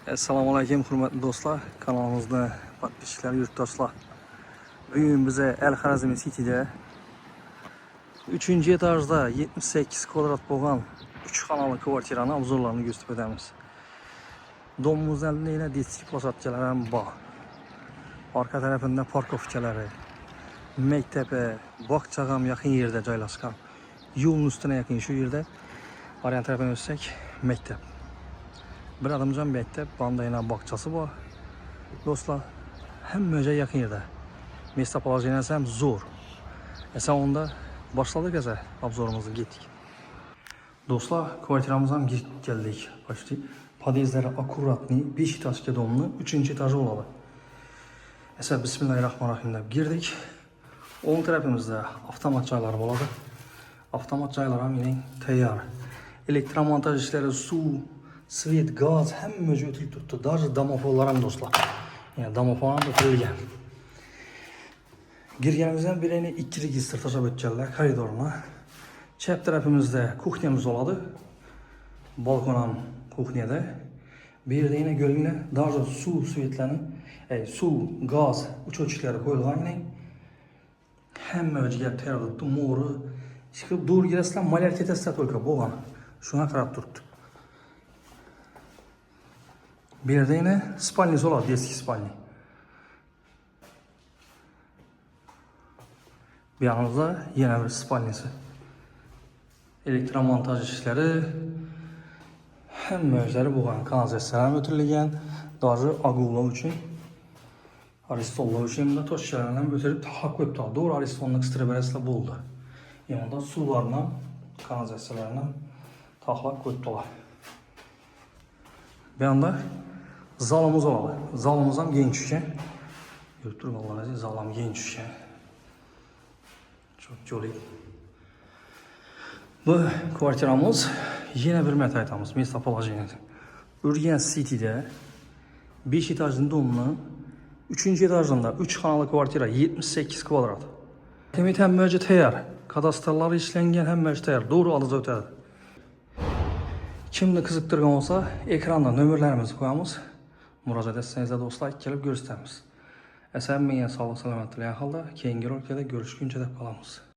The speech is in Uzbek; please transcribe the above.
Assalomu alaykum hurmatli do'stlar, kanalimizda podpисчиклар, yurtdoshlar. Bugun bize El Harazmi City'de 3. etajda 78 kvadrat bo'lgan 3 xonali kvartirani obzorlarini gösterib o'tamiz. Domimizda yana детский plosatkalar ham bor. Orqa tarafında parkovkalari, maktabi, bog'cha ham yaqin yerda joylashgan. Yo'lning ustuna yaqin shu yerda. Orqa tarafdan o'tsak, maktab. Bir adamcan mektep, bandayına bakçası var. Dostlar, hem möce yakın yerde. Mesle palajenesi hem zor. Sen onda başladık ese, obzorumuzu gittik. Dostlar, kvartiramızdan geldik. Başta podyezdleri akkuratni, 5 etajga domlu, 3. etajı olalı. Bismillahirrahmanirrahim deb girdik. Onun tarafımızda avtomat çaylar oladı. Avtomat çaylar ham yine tayyor. Elektromontaj işleri, su, svet, gaz hamma joy o'tilib turibdi. Даже domofonlar ham do'stlar. Yani domofon ham o'tilgan. Girganimizdan birini 2 registr tashlab o'tganlar koridorni. Chap tarafimizda kuxnyamiz bo'ladi. Balkon ham kuxnyada. Bu yerda yana g'olinglar, даже suv svetlarni, suv, gaz o'chiruvchilari qo'yilgan. Hamma joyga tayyorlab, mo'ri, chiqib dur girasizlar, malyar ketasizlar только bo'lgan. Shuna qarab turibdi. Bir yerde yine spalnisi oladı, eski spalni. Bir yanımızda yine bir spalnisi. Elektromontaj işleri hem mövzleri bulan kanalizasyon ötürülgen. Даже agullar için, aristollar için de toşlarından ötürüp hak öptü. Doğru aristonluk streberesle buldu. Yanında sularla, kanalizasyonlarla tahlak öptüler. Bir anda zalımız olalı. Zalımız ham genç düşen. Yürüp durun Allah'ın izniyle, zalim genç düşen. Çok jolly. Bu kvartiramız yine bir metaytamız. Mesle palajeniyeti. Urgen City'de 5 etajın domlu, 3. etajında 3 xanalı kvartira 78 kvadrat. Demek hem mövce tayyor. Kadastrları işlengen hem mövce tayyor. Doğru alıcı ötedi. Kimni qiziqtirgan olsa, ekranda nömerlerimizi koyamiz. Murojaat etseniz de dostlar, kelib ko'rsatamiz. Hammaga sog'lik salomat tilagan holda keyingi rolikda görüşguncha deb qolamiz.